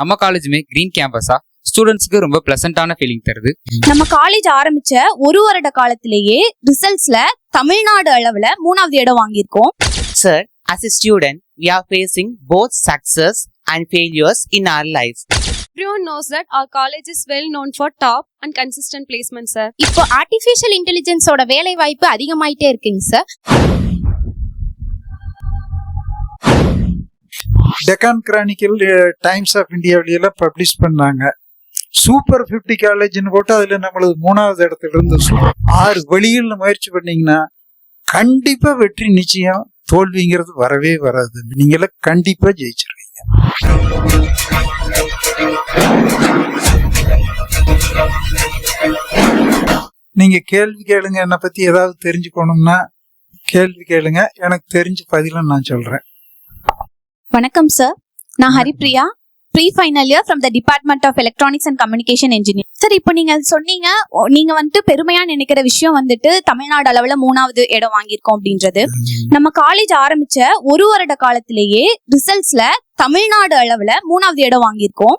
நம்ம காலேஜுமே கிரீன் கேம்பஸா ஸ்டூடெண்ட்ஸ்க்கு ரொம்ப பிளசண்டான ஃபீலிங் தருது. நம்ம காலேஜ் ஆரம்பிச்ச ஒரு வருட காலத்திலேயே ரிசல்ட்ஸ்ல தமிழ்நாடு அளவுல 3வது இடம் வாங்கியிருக்கோம். Sir, as a student, we are facing both success and failures in our life. Everyone knows that our college is well known for top and consistent placement, sir. இப்போ ஆர்டிஃபிஷியல் இன்டெலிஜென்ஸோட வேலை வாய்ப்பு அதிகமாயிட்டே இருக்குங்க சார். டெக்கான் கிரானிக்கல், டைம்ஸ் ஆஃப் இந்தியாவில publish பண்ணாங்க. Super 50 காலேஜ்னு போட்டு அதுல நம்மளது 3வது இடத்துல இருந்து 6 வழிகளில் முயற்சி பண்ணீங்கன்னா கண்டிப்பா வெற்றி நிச்சயம். தோல்விங்கிறது வரவே வராது. நீங்கள கண்டிப்பா ஜெயிச்சிருவீங்க. நீங்க கேள்வி கேளுங்க. என்னை பத்தி ஏதாவது தெரிஞ்சுக்கணும்னா கேள்வி கேளுங்க. எனக்கு தெரிஞ்ச பதில நான் சொல்றேன். வணக்கம் சார், நான் Haripriya, pre final year from the department of electronics and communication engineer. Sir, இப்போ நீங்க சொன்னீங்க, நீங்க வந்துட்டு பெருமையா நினைக்கிற விஷயம் வந்துட்டு தமிழ்நாடு அளவுல 3வது இடம் வாங்கியிருக்கோம் அப்படின்றது. நம்ம காலேஜ் ஆரம்பிச்ச ஒரு வருட காலத்திலேயே ரிசல்ட்ஸ்ல தமிழ்நாடு அளவுல 3வது இடம் வாங்கியிருக்கோம்.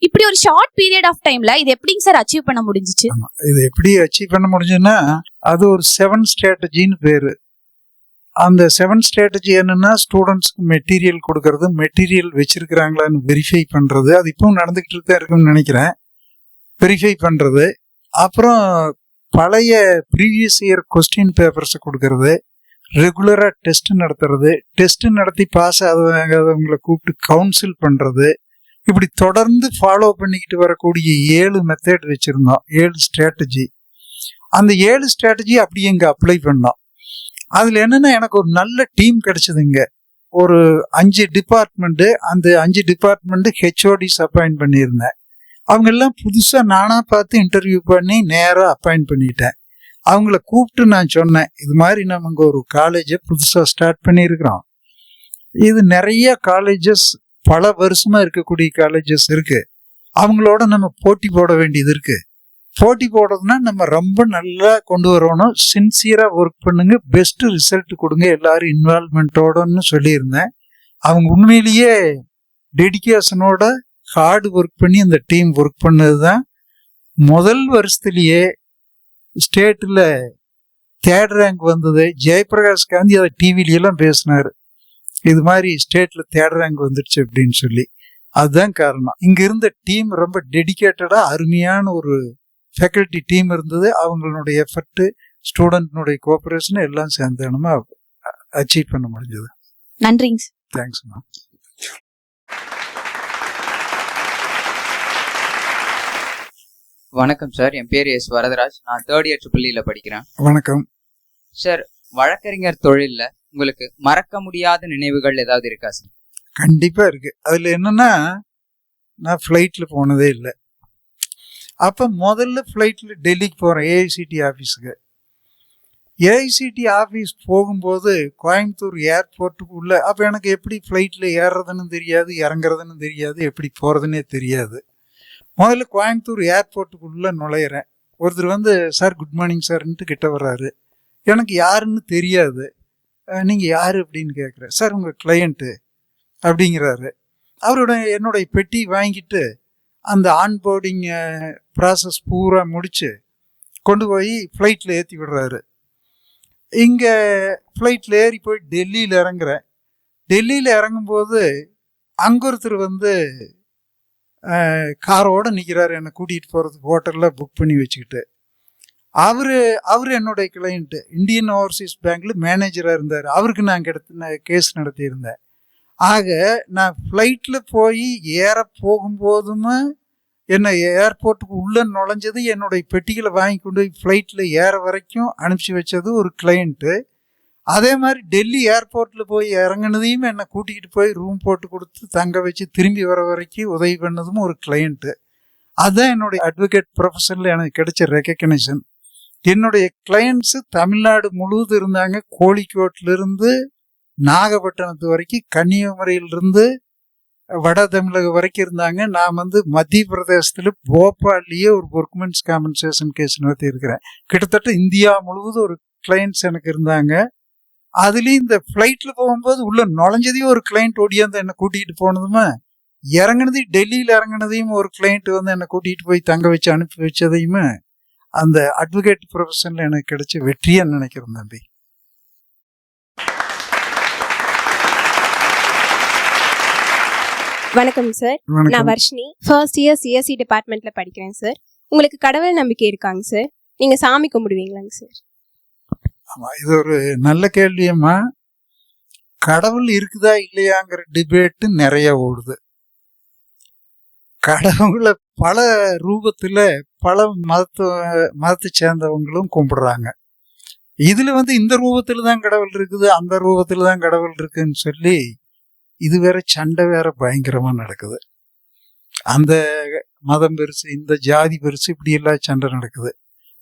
இப்படி ஒரு ஷார்ட் பீரியட் ஆஃப் டைம்ல இது எப்படிங்க சார் அச்சீவ் பண்ண முடிஞ்சிச்சு? இது எப்படி அச்சீவ் பண்ண முடிஞ்சுன்னா, அது ஒரு 7 ஸ்ட்ராட்டஜின்னு பேரு. அந்த 7 ஸ்ட்ராட்டஜி என்னன்னா, ஸ்டூடெண்ட்ஸ்க்கு மெட்டீரியல் கொடுக்கறது, மெட்டீரியல் வச்சிருக்கிறாங்களான்னு வெரிஃபை பண்றது. அது இப்பவும் நடந்துகிட்டு தான் இருக்குன்னு நினைக்கிறேன். வெரிஃபை பண்றது, அப்புறம் பழைய ப்ரீவியஸ் இயர் கொஸ்டின் பேப்பர்ஸை கொடுக்கறது, ரெகுலரா டெஸ்ட் நடத்துறது, டெஸ்ட் நடத்தி பாஸ் ஆகாதவங்களை கூப்பிட்டு கவுன்சில் பண்றது. இப்படி தொடர்ந்து ஃபாலோ பண்ணிக்கிட்டு வரக்கூடிய 7 மெத்தட் வச்சிருந்தோம், 7 ஸ்ட்ராட்டஜி. அந்த 7 ஸ்ட்ராட்டஜி அப்படியே இங்க அப்ளை பண்ணோம். அதுல என்னன்னா, எனக்கு ஒரு நல்ல டீம் கிடைச்சதுங்க. ஒரு 5 டிபார்ட்மெண்ட், அந்த 5 டிபார்ட்மெண்ட் ஹெச்ஓடிஸ் அப்பாயிண்ட் பண்ணியிருந்தேன். அவங்க எல்லாம் புதுசா நானா பார்த்து இன்டர்வியூ பண்ணி நேரா அப்பாயிண்ட் பண்ணிட்டேன். அவங்கள கூப்பிட்டு நான் சொன்னேன், இது மாதிரி நம்ம இங்க ஒரு காலேஜை புதுசா ஸ்டார்ட் பண்ணியிருக்கிறோம். இது நிறைய காலேஜஸ், பல வருஷமா இருக்கக்கூடிய காலேஜஸ் இருக்கு. அவங்களோட நம்ம போட்டி போட வேண்டியது இருக்கு. போட்டி போடுறதுன்னா நம்ம ரொம்ப நல்லா கொண்டு வரணும், சின்சியரா ஒர்க் பண்ணுங்க, பெஸ்ட் ரிசல்ட் கொடுங்க, எல்லாரும் இன்வால்மெண்டோடன்னு சொல்லியிருந்தேன். அவங்க உண்மையிலேயே டெடிகேஷனோட ஹார்டு ஒர்க் பண்ணி அந்த டீம் ஒர்க் பண்ணது தான் முதல் வருஷத்துலேயே ஸ்டேட்டில் 3rd ரேங்க் வந்தது. ஜெயபிரகாஷ் காந்தி அதை டிவிலெல்லாம் பேசினார், இது மாதிரி ஸ்டேட்டில் 3rd ரேங்க் வந்துடுச்சு அப்படின்னு சொல்லி. அதுதான் காரணம். இங்க இருந்த டீம் ரொம்ப டெடிகேட்டடா அருமையான ஒரு ஃபேக்கல்டி டீம் இருந்தது. அவங்களுடைய எஃபர்ட், ஸ்டூடெண்ட்னுடைய கோஆபரேஷன் எல்லாம் சேர்ந்து நம்ம அச்சீவ் பண்ண முடிஞ்சது. நன்றிங்க. தேங்க்ஸ்மா. வணக்கம் சார், என் பேர் எஸ் வரதராஜ். நான் 3rd இயர் ட்ரிபிள்இல படிக்கிறேன். வணக்கம் சார். வழக்கறிஞர் தொழில்ல உங்களுக்கு மறக்க முடியாத நினைவுகள் ஏதாவது இருக்கா சார்? கண்டிப்பா இருக்கு. அதுல என்னன்னா, நான் ஃப்ளைட்ல போனதே இல்லை. அப்ப முதல்ல ஃப்ளைட்ல டெல்லிக்கு போறேன், ஏஐசிடி ஆஃபீஸுக்கு. ஏஐசிடி ஆஃபீஸ் போகும்போது கோயம்புத்தூர் ஏர்போர்ட்டுக்குள்ள, அப்போ எனக்கு எப்படி ஃப்ளைட்டில் ஏறுறதுன்னு தெரியாது, இறங்குறதுன்னு தெரியாது, எப்படி போகிறதுன்னே தெரியாது. முதல்ல கோயம்புத்தூர் ஏர்போர்ட்டுக்குள்ளே நுழையிறேன். ஒருத்தர் சார் குட் மார்னிங் சார்ன்ட்டு கிட்ட வர்றாரு. எனக்கு யாருன்னு தெரியாது. நீங்கள் யார் அப்படின்னு கேட்குறேன். சார் உங்கள் கிளையண்ட்டு அப்படிங்கிறாரு. அவரோட என்னுடைய பெட்டி வாங்கிட்டு அந்த ஆன்போர்டிங் ப்ராசஸ் பூரா முடித்து கொண்டு போய் ஃப்ளைட்டில் ஏற்றி விடுறாரு. இங்கே ஃப்ளைட்டில் ஏறி போய் டெல்லியில் இறங்குறேன். டெல்லியில் இறங்கும்போது அங்கே ஒருத்தர் காரோடு நிற்கிறாரு, என்னை கூட்டிகிட்டு போகிறதுக்கு ஹோட்டலில் புக் பண்ணி வச்சுக்கிட்டு. அவர் என்னுடைய கிளையண்ட்டு, இந்தியன் ஓவர்சீஸ் பேங்க்கில் மேனேஜராக இருந்தார். அவருக்கு நான் கேஸ் நடத்தியிருந்தேன். ஆக நான் ஃப்ளைட்டில் போய் ஏற போகும்போதும் என்னை ஏர்போர்ட்டுக்கு உள்ளே நுழைஞ்சது, என்னுடைய பெட்டிகளை வாங்கி கொண்டு போய் ஃப்ளைட்டில் ஏற வரைக்கும் அனுப்பிச்சி வச்சது ஒரு கிளையண்ட்டு. அதே மாதிரி டெல்லி ஏர்போர்ட்டில் போய் இறங்குனதையும் என்னை கூட்டிகிட்டு போய் ரூம் போட்டு கொடுத்து தங்க வச்சு திரும்பி வர வரைக்கும் உதவி பண்ணதும் ஒரு கிளையண்ட்டு. அதுதான் என்னுடைய அட்வொகேட் ப்ரொஃபஷனில் எனக்கு கிடைச்ச ரெக்கக்னேஷன். என்னுடைய கிளையண்ட்ஸு தமிழ்நாடு முழுவதும் இருந்தாங்க. கோழிக்கோட்டிலிருந்து நாகப்பட்டினத்து வரைக்கும், கன்னியாகுமரியிலிருந்து வட தமிழகம் வரைக்கும் இருந்தாங்க. நான் மத்திய பிரதேசத்தில் போபால்லையே ஒரு ஒர்க்மென்ஸ் காம்பன்சேஷன் கேஸ் நடத்தி இருக்கிறேன். கிட்டத்தட்ட இந்தியா முழுவதும் ஒரு கிளையண்ட்ஸ் எனக்கு இருந்தாங்க. அதுலேயும் இந்த ஃப்ளைட்டில் போகும்போது உள்ள நுழைஞ்சதையும் ஒரு கிளையண்ட் ஓடியாந்து என்னை கூட்டிகிட்டு போனதுமே இறங்குனது டெல்லியில் இறங்குனதையும் ஒரு கிளைண்ட் வந்து என்னை கூட்டிகிட்டு போய் தங்க வச்சு அனுப்பி வச்சதையுமே அந்த அட்வொகேட் ப்ரொஃபஷனில் எனக்கு கிடைச்ச வெற்றியாக நினைக்கிறேன் தம்பி. வணக்கம் சார். நான் வர்ஷினி, ஃபர்ஸ்ட் இயர் சிஎஸ்சி டிபார்ட்மெண்ட்ல படிக்கிறேன் சார். உங்களுக்கு கடவுள் நம்பிக்கை இருக்காங்க சார்? நீங்க சாமி கும்பிடுவீங்களாங்க சார்? ஆமா, இது ஒரு நல்ல கேள்வியம்மா. கடவுள் இருக்குதா இல்லையாங்கிற டிபேட்டு நிறைய ஓடுது. கடவுளை பல ரூபத்துல பல மதத்தை சேர்ந்தவங்களும் கும்பிடுறாங்க. இதுல வந்து இந்த ரூபத்துல தான் கடவுள் இருக்குது, அந்த ரூபத்துல தான் கடவுள் இருக்குன்னு சொல்லி இது வேற சண்டை வேற பயங்கரமா நடக்குது. அந்த மதம் பெருசு, இந்த ஜாதி பெருசு, இப்படி எல்லாம் சண்டை நடக்குது.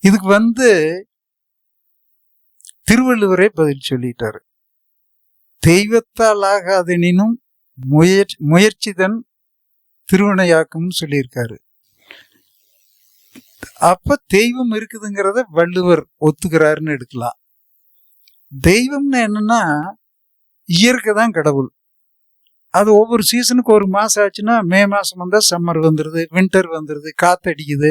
இதுக்கு வந்து திருவள்ளுவரே பதில் சொல்லிட்டாரு. தெய்வத்தால் ஆகாதெனினும் முயற்சிதன் திருவினையாக்கும்னு சொல்லியிருக்காரு. அப்ப தெய்வம் இருக்குதுங்கிறத வள்ளுவர் ஒத்துக்கிறாருன்னு எடுக்கலாம். தெய்வம்னு என்னன்னா இயற்கை தான் கடவுள். அது ஒவ்வொரு சீசனுக்கு ஒரு மாசம் ஆச்சுன்னா, மே மாசம் வந்தா சம்மர் வந்துடுது, வின்டர் வந்துடுது, காத்தடிக்குது.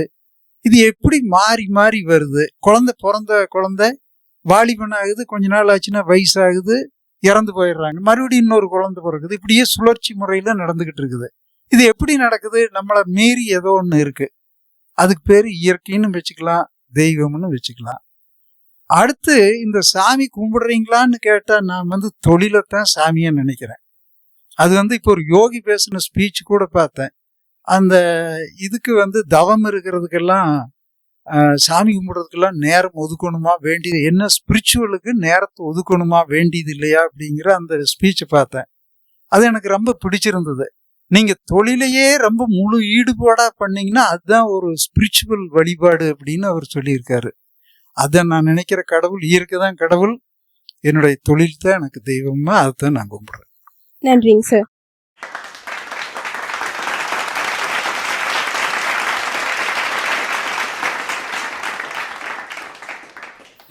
இது எப்படி மாறி மாறி வருது. பிறந்த குழந்தை வாலிபன் ஆகுது, கொஞ்ச நாள் ஆச்சுன்னா வயசாகுது, இறந்து போயிடுறாங்க, மறுபடியும் இன்னொரு குழந்தை பிறகுது. இப்படியே சுழற்சி முறையில நடந்துகிட்டு இருக்குது. இது எப்படி நடக்குது? நம்மளை மீறி ஏதோ ஒண்ணு இருக்கு. அதுக்கு பேரு இயற்கைன்னு வச்சுக்கலாம், தெய்வம்னு வச்சுக்கலாம். அடுத்து இந்த சாமி கும்பிடுறீங்களான்னு கேட்டா, நான் வந்து தொழிலைத்தான் சாமியா நினைக்கிறேன். அது வந்து இப்போ ஒரு யோகி பேசின ஸ்பீச் கூட பார்த்தேன். அந்த இதுக்கு வந்து தவம் இருக்கிறதுக்கெல்லாம் சாமி கும்பிடுறதுக்கெல்லாம் நேரம் ஒதுக்கணுமா வேண்டியது, என்ன ஸ்பிரிச்சுவலுக்கு நேரத்தை ஒதுக்கணுமா வேண்டியது இல்லையா அப்படிங்கிற அந்த ஸ்பீச்சை பார்த்தேன். அது எனக்கு ரொம்ப பிடிச்சிருந்தது. நீங்க தொழிலையே ரொம்ப முழு ஈடுபாடா பண்ணீங்கன்னா அதுதான் ஒரு ஸ்பிரிச்சுவல் வழிபாடு அப்படின்னு அவர் சொல்லியிருக்காரு. அதை நான் நினைக்கிற கடவுள் இயற்கை தான் கடவுள், என்னுடைய தொழில் தான் எனக்கு தெய்வமா, அதுதான் நான் கும்பிடுறேன். நன்றிங்க sir.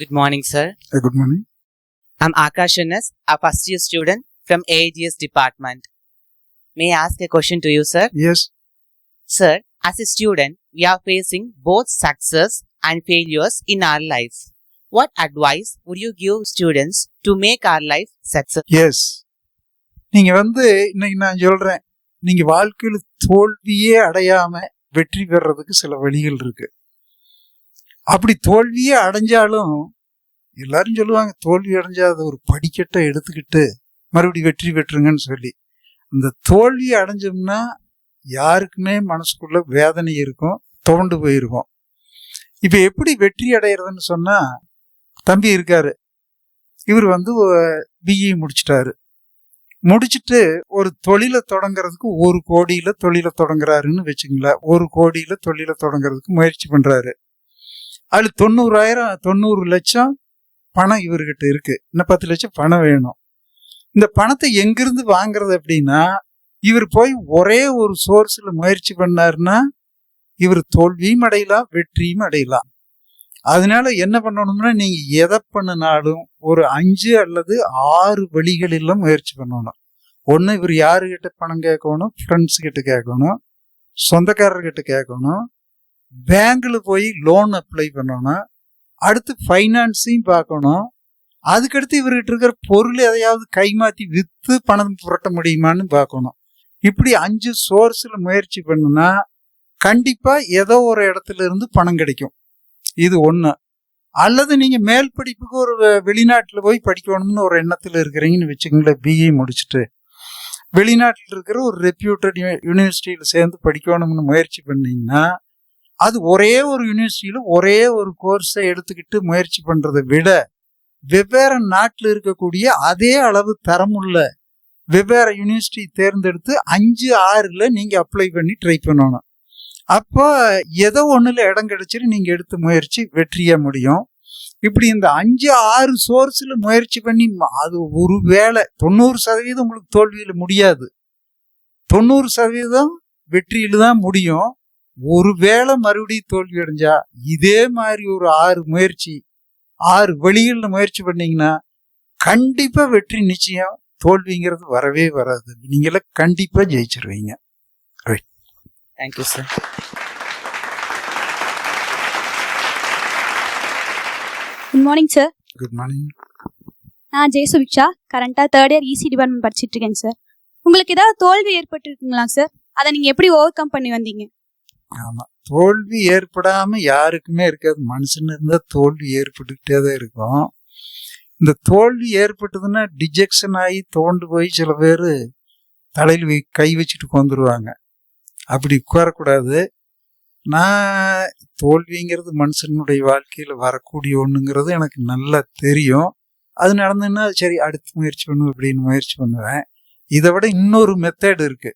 Good morning, sir. Good morning. I'm Akash Anas, a first year student from AGS department. May I ask a question to you, sir? Yes. Sir, as a student, we are facing both success and failures in our life. What advice would you give students to make our life success? Yes. நீங்க வந்து இன்னைக்கு நான் சொல்றேன், நீங்க வாழ்க்கையில தோல்வியே அடையாம வெற்றி பெறதுக்கு சில வழிகள் இருக்கு. அப்படி தோல்வியே அடைஞ்சாலும் எல்லாரும் சொல்லுவாங்க, தோல்வி அடைஞ்சா அதை ஒரு படிக்கட்டை எடுத்துக்கிட்டு மறுபடியும் வெற்றி பெற்றுங்கன்னு சொல்லி. இந்த தோல்வியை அடைஞ்சோம்னா யாருக்குமே மனசுக்குள்ள வேதனை இருக்கும், துவண்டு போயிருக்கும். இப்ப எப்படி வெற்றி அடைகிறதுன்னு சொன்னா, தம்பி இருக்காரு, இவர் வந்து பிஇ முடிச்சுட்டு ஒரு தொழிலை தொடங்குறதுக்கு 1 கோடியில தொழிலை தொடங்குறாருன்னு வச்சுங்களேன். 1 கோடியில தொழிலை தொடங்குறதுக்கு முயற்சி பண்றாரு. அது 90 லட்சம் பணம் இவர்கிட்ட இருக்கு. இன்னும் 10 லட்சம் பணம் வேணும். இந்த பணத்தை எங்கிருந்து வாங்குறது அப்படின்னா, இவர் போய் ஒரே ஒரு சோர்ஸ்ல முயற்சி பண்ணாருன்னா இவர் தோல்வியும் அடையலாம், வெற்றியும் அடையலாம். அதனால என்ன பண்ணணும்னா, நீங்க எதை பண்ணினாலும் ஒரு 5 அல்லது 6 வழிகளில் முயற்சி பண்ணணும். ஒன்று, இவர் யாருக்கிட்ட பணம் கேட்கணும், ஃப்ரெண்ட்ஸ் கிட்ட கேட்கணும், சொந்தக்காரர்கிட்ட கேட்கணும், பேங்க்ல போய் லோன் அப்ளை பண்ணணும், அடுத்து ஃபைனான்ஸையும் பார்க்கணும், அதுக்கடுத்து இவர்கிட்ட இருக்கிற பொருள் எதையாவது கைமாற்றி விற்று பணம் புரட்ட முடியுமான்னு பார்க்கணும். இப்படி 5 சோர்ஸ்ல முயற்சி பண்ணுனா கண்டிப்பா ஏதோ ஒரு இடத்துல இருந்து பணம் கிடைக்கும். இது ஒண்ணு. அல்லது நீங்க மேல் படிப்புக்கு ஒரு வெளிநாட்டுல போய் படிக்கணும்னு ஒரு எண்ணத்துல இருக்கிறீங்கன்னு வச்சுக்கோங்களேன். பிஇ முடிச்சுட்டு வெளிநாட்டில் இருக்கிற ஒரு ரெப்யூட்டட் யூனிவர்சிட்டியில சேர்ந்து படிக்கணும்னு முயற்சி பண்ணீங்கன்னா, அது ஒரே ஒரு யூனிவர்சிட்டியில ஒரே ஒரு கோர்ஸை எடுத்துக்கிட்டு முயற்சி பண்றதை விட வெவ்வேறு நாட்டில் இருக்கக்கூடிய அதே அளவு தரமுள்ள வெவ்வேறு யூனிவர்சிட்டி தேர்ந்தெடுத்து 5-6ல நீங்க அப்ளை பண்ணி ட்ரை பண்ணணும். அப்போ ஏதோ ஒண்ணுல இடம் கிடைச்சிட்டு நீங்க எடுத்த முயற்சி வெற்றியா முடியும். இப்படி இந்த 5-6 சோர்ஸ்ல முயற்சி பண்ணி அது ஒரு வேளை 90% உங்களுக்கு தோல்வியில முடியாது, 90% வெற்றியில தான் முடியும். ஒருவேளை மறுபடியும் தோல்வி அடைஞ்சா இதே மாதிரி ஒரு 6 வழிகள்ல முயற்சி பண்ணீங்கன்னா கண்டிப்பா வெற்றி நிச்சயம். தோல்விங்கிறது வரவே வராது. நீங்கள கண்டிப்பா ஜெயிச்சிருவீங்க. Thank you, sir. Good morning sir. Good morning. நான் ஜெயசுபிக்ஷா, கரண்டா 3rd இயர் இசி டிபார்ட்மெண்ட் படிச்சுட்டு இருக்கேன் சார். உங்களுக்கு ஏதாவது தோல்வி ஏற்பட்டுருக்குங்களா சார்? அதை நீங்க எப்படி ஓவர் கம் பண்ணி வந்தீங்க? ஆமா, தோல்வி ஏற்படாம யாருக்குமே இருக்காது. மனுஷன் இருந்தா தோல்வி ஏற்பட்டுக்கிட்டே தான் இருக்கும். இந்த தோல்வி ஏற்பட்டதுன்னா டிஜெக்ஷன் ஆகி தோண்டு போய் சில பேர் தலையில் கை வச்சுட்டு கொந்துருவாங்க. அப்படி உட்காரக்கூடாது. நான் தோல்விங்கிறது மனுஷனுடைய வாழ்க்கையில் வரக்கூடிய ஒன்றுங்கிறது எனக்கு நல்லா தெரியும். அது நடந்ததுன்னா சரி அடுத்து முயற்சி பண்ணுவேன் அப்படின்னு முயற்சி பண்ணுவேன். இதை விட இன்னொரு மெத்தட் இருக்கு.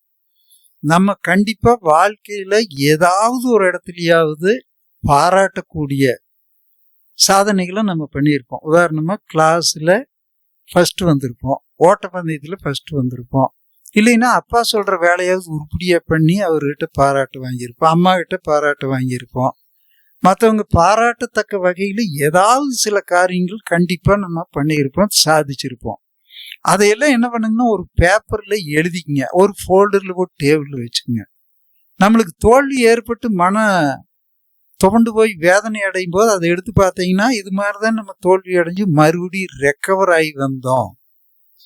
நம்ம கண்டிப்பாக வாழ்க்கையில் ஏதாவது ஒரு இடத்துலையாவது பாராட்டக்கூடிய சாதனைகளை நம்ம பண்ணியிருப்போம். உதாரணமாக கிளாஸில் ஃபஸ்ட்டு வந்திருப்போம், ஓட்டப்பந்தயத்தில் ஃபஸ்ட்டு வந்திருப்போம். இல்லைன்னா அப்பா சொல்கிற வேலையாவது உருப்படியாக பண்ணி அவர்கிட்ட பாராட்டு வாங்கியிருப்போம், அம்மா கிட்ட பாராட்டு வாங்கியிருப்போம். மற்றவங்க பாராட்டத்தக்க வகையில் ஏதாவது சில காரியங்கள் கண்டிப்பாக நம்ம பண்ணியிருப்போம், சாதிச்சிருப்போம். அதையெல்லாம் என்ன பண்ணுங்கன்னா ஒரு பேப்பரில் எழுதிக்கங்க, ஒரு ஃபோல்டரில் போட்டு டேபிளில் வச்சுக்கோங்க. நம்மளுக்கு தோல்வி ஏற்பட்டு துவண்டு போய் வேதனை அடையும் போது அதை எடுத்து பார்த்தீங்கன்னா இது மாதிரி தான் நம்ம தோல்வி அடைஞ்சு மறுபடியும் ரெக்கவர் ஆகி வந்தோம்.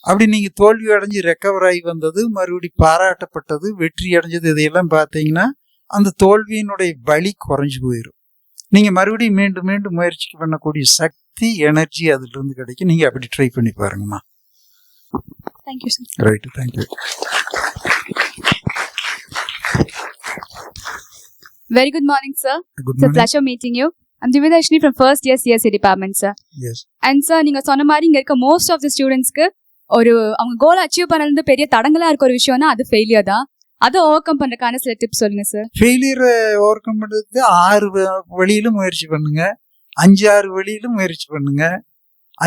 அப்படி நீங்கள் தோல்வி அடைஞ்சு ரெக்கவர் ஆகி வந்தது, மறுபடி பாராட்டப்பட்டது, வெற்றி அடைஞ்சது, இதையெல்லாம் பார்த்தீங்கன்னா அந்த தோல்வியினுடைய வலி குறைஞ்சி போயிடும். நீங்கள் மறுபடியும் மீண்டும் மீண்டும் முயற்சி பண்ணக்கூடிய சக்தி, எனர்ஜி அதிலிருந்து கிடைக்கும். நீங்கள் அப்படி ட்ரை பண்ணி பாருங்கம்மா. Thank you sir. Right, thank you. Very good morning, sir. Good It's a morning. pleasure meeting you. I'm Dividashni from 1st year CSE department, sir. Yes. And sir, நீங்க சொன்ன மாதிரி இங்க இருக்க மோஸ்ட் ஆஃப் த ஸ்டூடெண்ட்ஸ்க்கு அவங்க கோல் அச்சீவ் பண்ணது பெரிய தடங்களா இருக்க ஒரு விஷயம்னா அது ஃபெயிலியர் தான். அதை ஓவர் கம் பண்றதுக்கான சில டிப்ஸ் சொல்லுங்க சார். ஃபெயிலியரை ஓவர் கம் பண்ணுறதுக்கு 6 வழியிலும் முயற்சி பண்ணுங்க, 5-6 வழியிலும் முயற்சி பண்ணுங்க.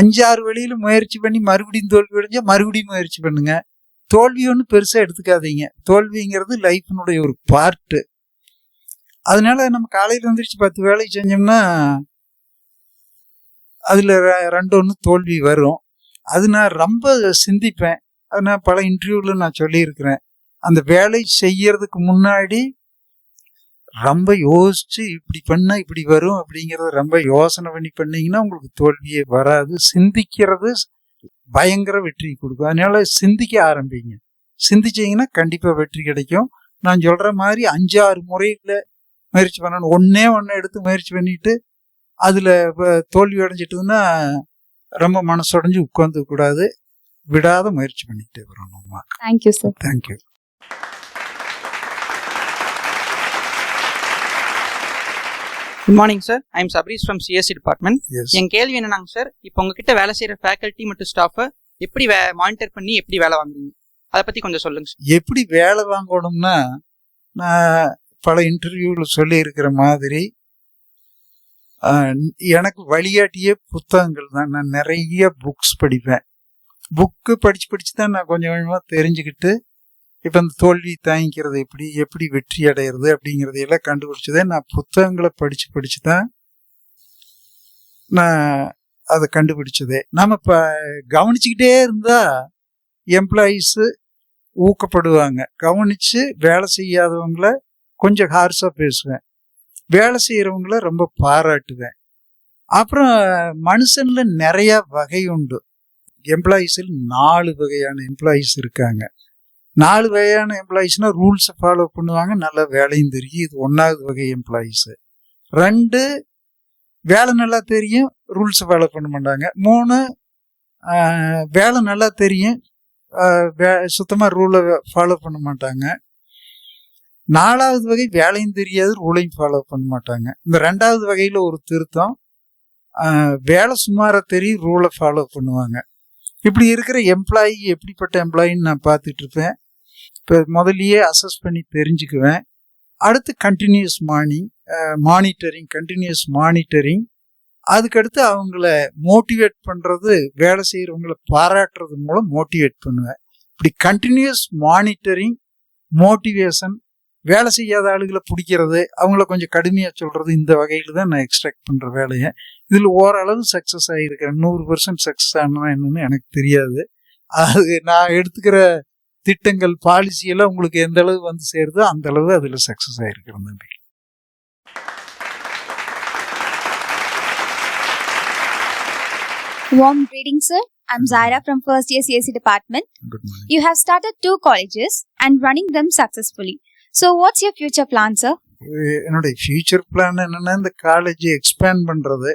5-6 வழியிலும் முயற்சி பண்ணி மறுபடியும் தோல்வி அடைஞ்சா மறுபடியும் முயற்சி பண்ணுங்க. தோல்வி ஒன்றும் பெருசாக எடுத்துக்காதீங்க. தோல்விங்கிறது லைஃபினுடைய ஒரு பார்ட்டு. அதனால நம்ம காலையில் வந்துருச்சு 10 வேலை செஞ்சோம்னா அதில் 2-1 தோல்வி வரும். அது நான் ரொம்ப சிந்திப்பேன். அது நான் பல இன்டர்வியூவில் நான் சொல்லியிருக்கிறேன். அந்த வேலை செய்யறதுக்கு முன்னாடி ரொம்ப யோசிச்சு இப்படி பண்ணால் இப்படி வரும் அப்படிங்கிறத ரொம்ப யோசனை பண்ணி பண்ணீங்கன்னா உங்களுக்கு தோல்வியே வராது. சிந்திக்கிறது பயங்கர வெற்றி கொடுக்கும். அதனால சிந்திக்க ஆரம்பிங்க. சிந்திச்சிங்கன்னா கண்டிப்பாக வெற்றி கிடைக்கும். நான் சொல்கிற மாதிரி 5-6 முறையில் முயற்சி பண்ணணும். ஒன்றே எடுத்து முயற்சி பண்ணிட்டு அதில் தோல்வி அடைஞ்சிட்டுன்னா ரொம்ப மனசுடைஞ்சு உட்காந்து கூடாது. விடாத முயற்சி பண்ணிக்கிட்டே வரணும்மா. Thank you sir. Thank you. Good morning sir. I am Sabareesh from CSC department. Yes. என் கேள்வி என்னன்னாங்க சார், இப்போ உங்ககிட்ட வேலை செய்யற ஃபேக்கல்ட்டி மற்றும் ஸ்டாஃபை எப்படி மானிட்டர் பண்ணி எப்படி வேலை வாங்குறீங்க, அதை பத்தி கொஞ்சம் சொல்லுங்க சார். எப்படி வேலை வாங்கணும்னா நான் பல இன்டர்வியூவில் சொல்லியிருக்கிற மாதிரி எனக்கு வழிகாட்டியே புத்தகங்கள் தான். நான் நிறைய புக்ஸ் படிப்பேன். புக்கு படித்து தான் நான் கொஞ்சம் கொஞ்சமாக தெரிஞ்சுக்கிட்டு இப்போ இந்த தோல்வி தாங்கிக்கிறது எப்படி வெற்றி அடையிறது அப்படிங்கிறதையெல்லாம் கண்டுபிடிச்சதே நான் புத்தகங்களை படித்து தான் நான் அதை கண்டுபிடிச்சதே. நம்ம இப்போ கவனிச்சுக்கிட்டே இருந்தால் எம்ப்ளாயீஸு ஊக்கப்படுவாங்க. கவனித்து வேலை செய்யாதவங்கள கொஞ்சம் ஹார்ஸாக பேசுவேன், வேலை செய்கிறவங்கள ரொம்ப பாராட்டுவேன். அப்புறம் மனுஷனில் நிறையா வகை உண்டு. எம்ப்ளாயீஸில் 4 வகையான எம்ப்ளாயீஸ் இருக்காங்க. 4 வகையான எம்ப்ளாயீஸ்னால் ரூல்ஸை ஃபாலோ பண்ணுவாங்க, நல்லா வேலையும் தெரியும். இது 1வது வகை எம்ப்ளாயீஸு. 2 வேலை நல்லா தெரியும், ரூல்ஸை ஃபாலோ பண்ண மாட்டாங்க. 3 வேலை நல்லா தெரியும், சுத்தமாக ரூலை ஃபாலோ பண்ண மாட்டாங்க. 4வது வகை வேலையும் தெரியாது, ரூலையும் ஃபாலோ பண்ண மாட்டாங்க. இந்த 2வது வகையில் ஒரு திருத்தம், வேலை சுமாராக தெரியும், ரூலை ஃபாலோ பண்ணுவாங்க. இப்படி இருக்கிற எம்ப்ளாயி எப்படிப்பட்ட எம்ப்ளாயின்னு நான் பார்த்துட்டு இருப்பேன். இப்போ முதல்லையே அசஸ் பண்ணி தெரிஞ்சுக்குவேன். அடுத்து கண்டினியூஸ் மானிட்டரிங். அதுக்கடுத்து அவங்கள மோட்டிவேட் பண்ணுறது, வேலை செய்கிறவங்கள பாராட்டுறது மூலம் மோட்டிவேட் பண்ணுவேன். இப்படி கண்டினியூஸ் மானிட்டரிங், மோட்டிவேஷன், வேலை செய்யாத ஆளுகளை பிடிக்கிறது, அவங்கள கொஞ்சம் கடுமையாக சொல்கிறது, இந்த வகையில் தான் நான் எக்ஸ்ட்ராக்ட் பண்ணுற வேலையை. இதில் ஓரளவு சக்ஸஸ் ஆகியிருக்கிறேன். 100% சக்ஸஸ் ஆனால் என்னன்னு எனக்கு தெரியாது. அது நான் எடுத்துக்கிற திட்டங்கள் பாலிசி எல்லாம் உங்களுக்கு எந்த அளவு வந்து சேருதோ அந்த அளவு அதுல சக்சஸ் ஆயிருக்கிறோம் தம்பி. Warm greetings, sir. I'm Zaira from first year CSE department. Good morning. You have started 2 colleges and running them successfully. So what's your future plan, sir? என்னுடைய ஃபியூச்சர் பிளான் என்னன்னா இந்த காலேஜை எக்ஸ்பேண்ட் பண்றது,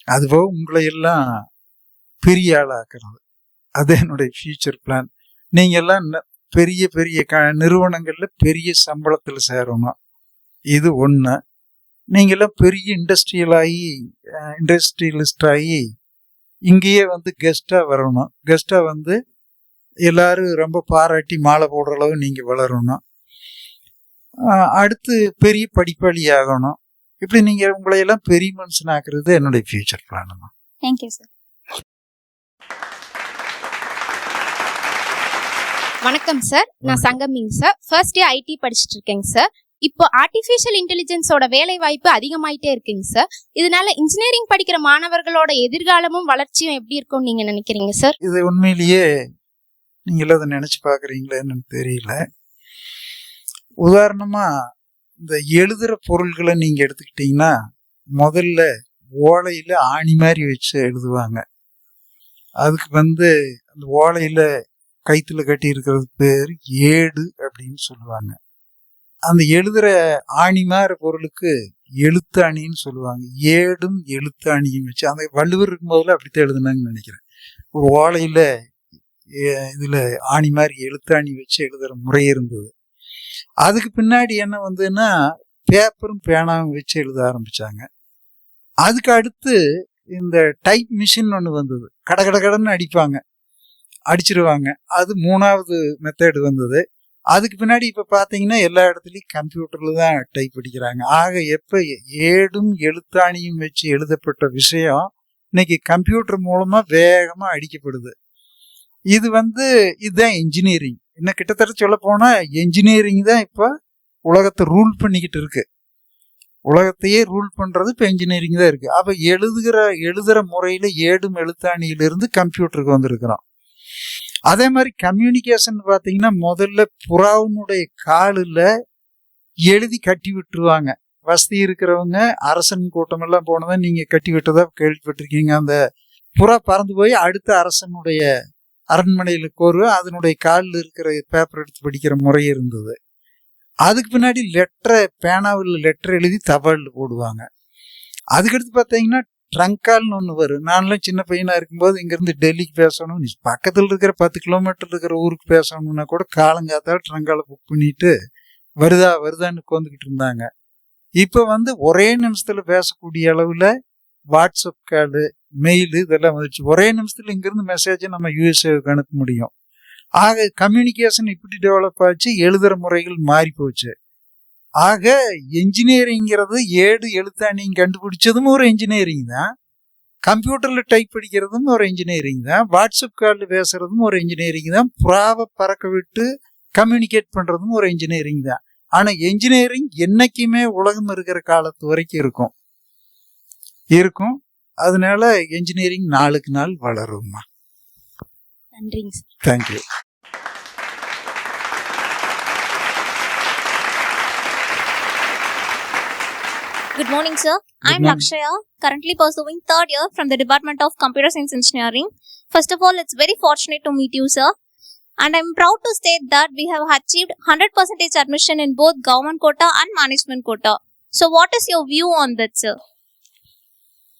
அதுபோக உங்களை எல்லாம் பெரிய ஆளாக்குறது, அது என்னுடைய ஃபியூச்சர் பிளான். நீங்க எல்லாம் பெரிய பெரிய நிறுவனங்கள்ல பெரிய சம்பளத்தில் சேரணும், இது ஒன்று. நீங்க எல்லாம் பெரிய இண்டஸ்ட்ரியலிஸ்ட் ஆகி இங்கேயே வந்து கெஸ்டா வரணும். கெஸ்டா வந்து எல்லாரும் ரொம்ப பாராட்டி மாலை போடுற அளவு நீங்க வளரணும். அடுத்து பெரிய படிப்பாளி ஆகணும். இப்படி நீங்க உங்களை எல்லாம் பெரிய மனுஷன் ஆக்குறது என்னுடைய ஃபியூச்சர் பிளான் தான். Thank you, sir. வணக்கம் சார், நான் சங்கமிங் சார். ஃபர்ஸ்ட் இயர் ஐடி படிச்சுட்டு இருக்கேங்க சார். இப்போ ஆர்டிஃபிஷியல் இன்டெலிஜென்ஸோட வேலை வாய்ப்பு அதிகமாயிட்டே இருக்குங்க சார். இதனால இன்ஜினியரிங் படிக்கிற மாணவர்களோட எதிர்காலமும் வளர்ச்சியும் எப்படி இருக்கும்னு நீங்க நினைக்கிறீங்க சார்? இது உண்மையிலேயே நீங்களும் அதை நினைச்சு பாக்குறீங்களேன்னு தெரியல. உதாரணமா இந்த எழுதுற பொருள்களை நீங்க எடுத்துக்கிட்டீங்கன்னா முதல்ல ஓலையில ஆணி மாதிரி வச்சு எழுதுவாங்க. அதுக்கு வந்து அந்த ஓலையில கைத்துல கட்டி இருக்கிறது பேர் ஏடு அப்படின்னு சொல்லுவாங்க. அந்த எழுதுற ஆணி மாதிரி பொருளுக்கு எழுத்தாணின்னு சொல்லுவாங்க. ஏடும் எழுத்தாணியும் வச்சு அந்த வள்ளுவர் இருக்கும்போதுல அப்படித்தான் எழுதுனாங்கன்னு நினைக்கிறேன். ஒரு ஓலையில இதுல ஆணி மாதிரி எழுத்தாணி வச்சு எழுதுற முறை இருந்தது. அதுக்கு பின்னாடி என்ன வந்ததுன்னா பேப்பரும் பேனாவும் வச்சு எழுத ஆரம்பிச்சாங்க. அதுக்கு அடுத்து இந்த டைப் மிஷின் ஒன்று வந்தது. கடன்னு அடிச்சிருவாங்க. அது 3வது மெத்தட் வந்தது. அதுக்கு பின்னாடி இப்ப பாத்தீங்கன்னா எல்லா இடத்துலயும் கம்ப்யூட்டர்ல தான் டைப் அடிக்கிறாங்க. ஆக எப்ப ஏடும் எழுத்தாணியும் வச்சு எழுதப்பட்ட விஷயம் இன்னைக்கு கம்ப்யூட்டர் மூலமா வேகமா அடிக்கப்படுது. இது வந்து இதுதான் இன்ஜினியரிங். இன்னும் கிட்டத்தட்ட சொல்ல போனா இன்ஜினியரிங் தான் இப்ப உலகத்தை ரூல் பண்ணிக்கிட்டு இருக்கு. உலகத்தையே ரூல் பண்றது இப்ப இன்ஜினியரிங் தான் இருக்கு. அப்ப எழுதுற முறையில ஏடும் எழுத்தாணியிலிருந்து கம்ப்யூட்டருக்கு வந்திருக்கிறோம். அதே மாதிரி கம்யூனிகேஷன் பார்த்தீங்கன்னா முதல்ல புறாவினுடைய காலில் எழுதி கட்டி விட்டுருவாங்க. வசதி இருக்கிறவங்க அரசன் கூட்டம் எல்லாம் போனதை நீங்க கட்டி விட்டதா கேள்விப்பட்டிருக்கீங்க. அந்த புறா பறந்து போய் அடுத்த அரசனுடைய அரண்மனையில் கோருவ அதனுடைய காலில் இருக்கிற பேப்பர் எடுத்து படிக்கிற முறை இருந்தது. அதுக்கு பின்னாடி பேனாவில் லெட்டர் எழுதி தபாலில் போடுவாங்க. அதுக்கடுத்து பார்த்தீங்கன்னா ட்ரங்கால்னு ஒன்று வரும். நான்லாம் சின்ன பையனா இருக்கும்போது இங்கேருந்து டெல்லிக்கு பேசணும், பக்கத்தில் இருக்கிற 10 கிலோமீட்டர் இருக்கிற ஊருக்கு பேசணும்னா கூட காலங்காத்தால் ட்ரங்கால புக் பண்ணிட்டு வருதான்னு உட்காந்துக்கிட்டு இருந்தாங்க. இப்போ வந்து ஒரே நிமிஷத்துல பேசக்கூடிய அளவில் வாட்ஸ்அப் காலு, மெயிலு இதெல்லாம் வந்துச்சு. ஒரே நிமிஷத்துல இங்கிருந்து மெசேஜை நம்ம யூஎஸ்ஏவுக்கு அனுப்ப முடியும். ஆக கம்யூனிகேஷன் இப்படி டெவலப் ஆச்சு, எழுதுற முறைகள் மாறி போச்சு. ஆக என்ஜினியரிங்கிறது ஏடு எழுத்தாணியும் கண்டுபிடிச்சதும் ஒரு இன்ஜினியரிங் தான். கம்ப்யூட்டர்ல டைப் படிக்கிறதும் ஒரு இன்ஜினியரிங் தான். வாட்ஸ்அப் காலில் பேசுறதும் ஒரு இன்ஜினியரிங் தான். புறாவை பறக்க விட்டு கம்யூனிகேட் பண்றதும் ஒரு இன்ஜினியரிங் தான். ஆனா என்ஜினியரிங் என்னைக்குமே உலகம் இருக்கிற காலத்து வரைக்கும் இருக்கும். அதனால என்ஜினியரிங் நாளுக்கு நாள் வளரும்மா. நன்றிங்க sir. Thank you. Good morning, sir. I'm Lakshaya, currently pursuing 3rd year from the Department of Computer Science Engineering. First of all, it's very fortunate to meet you, sir. And I'm proud to state that we have achieved 100% admission in both government quota and management quota. So what is your view on that, sir?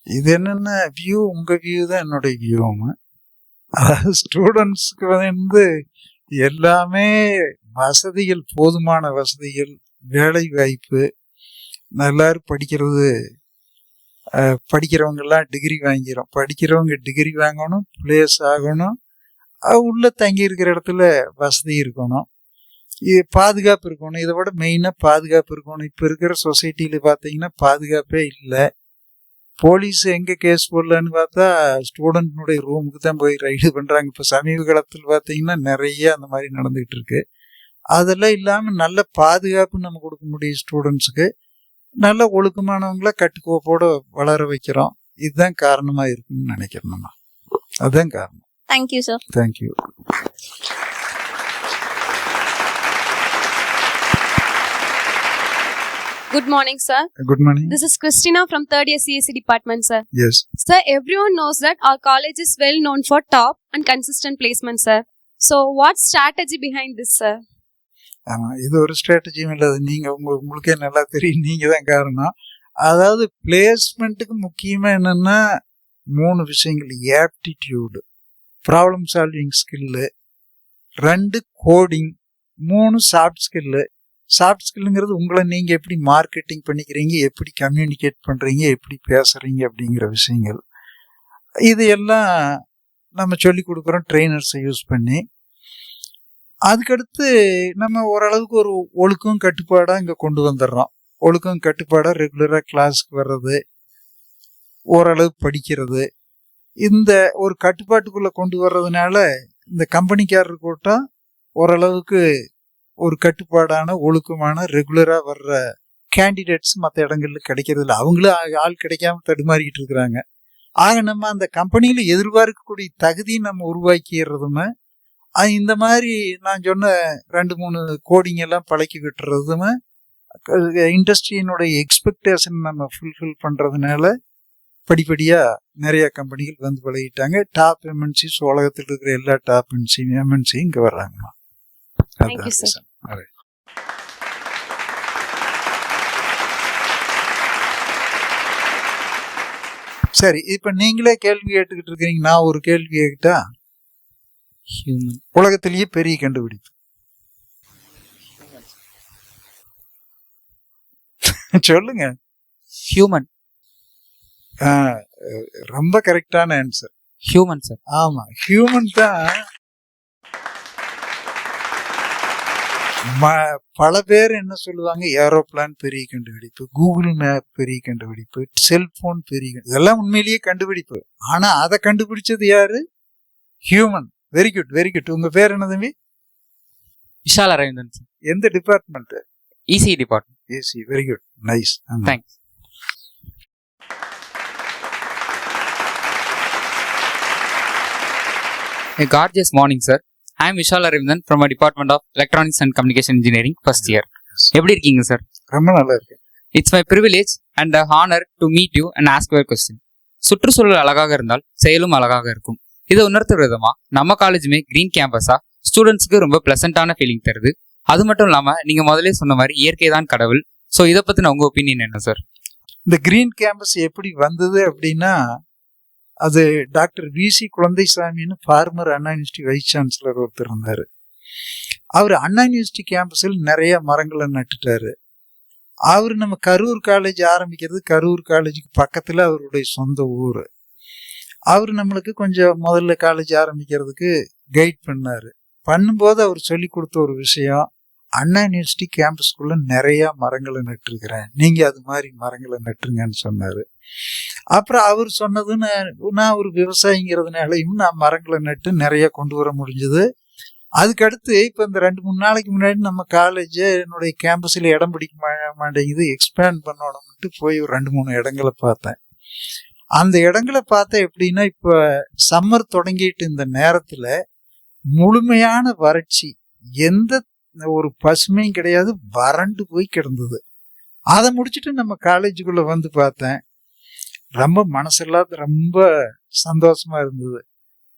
இது என்னென்ன view, உங்க view தான் என்னுடைய வியூவும். அதாவது ஸ்டூடெண்ட்ஸுக்கு வந்து எல்லாமே வசதிகள், போதுமான வசதிகள், வேலை வாய்ப்பு, எல்லாரும் படிக்கிறவங்கெல்லாம் டிகிரி வாங்கிறோம். படிக்கிறவங்க டிகிரி வாங்கணும், பிளேஸ் ஆகணும், உள்ள தங்கி இருக்கிற இடத்துல வசதி இருக்கணும், இது பாதுகாப்பு இருக்கணும். இதை விட மெயினாக பாதுகாப்பு இருக்கணும். இப்போ இருக்கிற சொசைட்டியில் பார்த்தீங்கன்னா பாதுகாப்பே இல்லை. போலீஸ் எங்கே கேஸ் போடலான்னு பார்த்தா ஸ்டூடெண்ட்னுடைய ரூமுக்கு தான் போய் ரைடு பண்ணுறாங்க. இப்போ சமீப காலத்தில் பார்த்தீங்கன்னா நிறைய அந்த மாதிரி நடந்துகிட்டு இருக்கு. அதெல்லாம் இல்லாமல் நல்ல பாதுகாப்பு நம்ம கொடுக்க முடியும் ஸ்டூடெண்ட்ஸுக்கு. நல்ல ஒழுக்கமானவங்கள கட்டுக்கோப்போட வளர வைக்கிறோம். இதுதான் காரணமா இருக்குன்னு நினைக்கிறேன். அதுதான் காரணம். Thank you, sir. Thank you. Good morning, sir. Good morning. This is Christina from third year CSE department, sir. Yes. Sir, everyone knows that our college is well known for top and consistent placement, sir. So, what strategy behind this, sir? ஆமாம், இது ஒரு ஸ்ட்ராட்டஜியும் இல்லை. அது நீங்கள் உங்களுக்கே நல்லா தெரியும், நீங்கள் தான் காரணம். அதாவது பிளேஸ்மெண்ட்டுக்கு முக்கியமாக என்னென்னா 3 விஷயங்கள்: aptitude, problem solving skill, 2 coding, 3 soft skill. Soft ஸ்கில்லுங்கிறது உங்களை நீங்கள் எப்படி மார்க்கெட்டிங் பண்ணிக்கிறீங்க, எப்படி கம்யூனிகேட் பண்ணுறீங்க, எப்படி பேசுகிறீங்க அப்படிங்கிற விஷயங்கள். இது எல்லாம் நம்ம சொல்லி கொடுக்குறோம் ட்ரெயினர்ஸை யூஸ் பண்ணி. அதுக்கடுத்து நம்ம ஓரளவுக்கு ஒரு ஒழுக்கம் கட்டுப்பாடாக இங்கே கொண்டு வந்துடுறோம். ஒழுக்கம் கட்டுப்பாடாக ரெகுலராக கிளாஸுக்கு வர்றது, ஓரளவு படிக்கிறது, இந்த ஒரு கட்டுப்பாட்டுக்குள்ளே கொண்டு வர்றதுனால இந்த கம்பெனிக்காரர் கூட்டம் ஓரளவுக்கு ஒரு கட்டுப்பாடான ஒழுக்கமான ரெகுலராக வர்ற கேண்டிடேட்ஸ் மற்ற இடங்கள்ல கிடைக்கிறது இல்லை. அவங்களும் ஆள் கிடைக்காம தடுமாறிக்கிட்டு இருக்கிறாங்க. ஆக நம்ம அந்த கம்பெனியில் எதிர்பார்க்கக்கூடிய தகுதியை நம்ம உருவாக்கிடுறதுமே, இந்த மாதிரி நான் சொன்ன 2-3 கோடிங் எல்லாம் பழக்கி விட்டுறதுமே இண்டஸ்ட்ரியினுடைய எக்ஸ்பெக்டேஷன் நம்ம ஃபுல்ஃபில் பண்ணுறதுனால படிப்படியாக நிறைய கம்பெனிகள் வந்து பழகிட்டாங்க. டாப் எம்என்சிஸ், உலகத்தில் இருக்கிற எல்லா டாப் எம்என்சியும் இங்கே வர்றாங்க. Thank you, sir. சரி, இப்போ நீங்களே கேள்வி கேட்டுக்கிட்டு இருக்கிறீங்க. நான் ஒரு கேள்வி கேட்டா, ஹியூமன். உலகத்திலேயே பெரிய கண்டுபிடிப்பு சொல்லுங்க. ஹியூமன். ரொம்ப கரெக்டான ஆன்சர். Human sir. ஆமா, ஹியூமன் தான். பல பேர் என்ன சொல்லுவாங்க, ஏரோப்ளான் பெரிய கண்டுபிடிப்பு, கூகுள் மேப் பெரிய கண்டுபிடிப்பு, செல்போன் பெரிய, இதெல்லாம் உண்மையிலேயே கண்டுபிடிப்பு. ஆனா அதை கண்டுபிடிச்சது யாரு? Human. Very good, very good. உங்க பேர் என்ன தம்பி? விஷால் அரவிந்தன் சார். எந்த department? EC department. AC. Very good, nice. Thanks. A gorgeous morning, sir. I am Vishal Aravindan from a Department of Electronics and Communication Engineering, first year. எப்படி இருக்கீங்க sir? ரொம்ப நல்லா இருக்கு. It's my privilege and a honor to meet you and ask your question. சுற்றுச்சூழல் அழகாக இருந்தால் செயலும் அழகாக இருக்கும். இதை உணர்த்துற விதமா நம்ம காலேஜுமே கிரீன் கேம்பஸா ஸ்டூடெண்ட்ஸ்க்கு ரொம்ப பிளசண்டான ஃபீலிங் தருது. அது மட்டும் இல்லாம நீங்க முதலே சொன்ன மாதிரி இயற்கை தான் கடவுள். ஸோ இதை பத்தின உங்க ஒப்பீனியன் என்ன சார்? இந்த கிரீன் கேம்பஸ் எப்படி வந்தது அப்படின்னா, அது டாக்டர் விசி குழந்தைசாமின்னு ஃபார்மர் அண்ணா யூனிவர்சிட்டி வைஸ் சான்சலர் ஒருத்தர் இருந்தார். அவர் அண்ணா யூனிவர்சிட்டி கேம்பஸில் நிறைய மரங்களை நட்டுட்டாரு. அவர் நம்ம கரூர் காலேஜ் ஆரம்பிக்கிறது, கரூர் காலேஜுக்கு பக்கத்தில் அவருடைய சொந்த ஊர். அவர் நம்மளுக்கு கொஞ்சம் முதல்ல காலேஜ் ஆரம்பிக்கிறதுக்கு கைட் பண்ணார். பண்ணும்போது அவர் சொல்லி கொடுத்த ஒரு விஷயம், அண்ணா யூனிவர்சிட்டி கேம்பஸ்குள்ளே நிறையா மரங்களை நட்டுருக்கிறேன், நீங்கள் அது மாதிரி மரங்களை நட்டுருங்கன்னு சொன்னார். அப்புறம் அவர் சொன்னது, நான் ஒரு விவசாயிங்கிறதுனாலையும் நான் மரங்களை நட்டு நிறைய கொண்டு வர முடிஞ்சது. அதுக்கடுத்து இப்போ இந்த 2-3 நாளைக்கு முன்னாடி நம்ம காலேஜ் என்னுடைய கேம்பஸில் இடம் பிடிக்க மாட்டேங்குது, எக்ஸ்பேண்ட் பண்ணணும்ட்டு போய் ஒரு 2-3 இடங்களை பார்த்தேன். அந்த இடங்களை பார்த்தேன் எப்படின்னா, இப்போ சம்மர் தொடங்கிட்டு இந்த நேரத்தில் முழுமையான வறட்சி, எந்த ஒரு பசுமையும் கிடையாது, வறண்டு போய் கிடந்தது. அதை முடிச்சுட்டு நம்ம காலேஜுக்குள்ளே வந்து பார்த்தேன். ரொம்ப மனசெல்லாம் ரொம்ப சந்தோஷமா இருந்தது.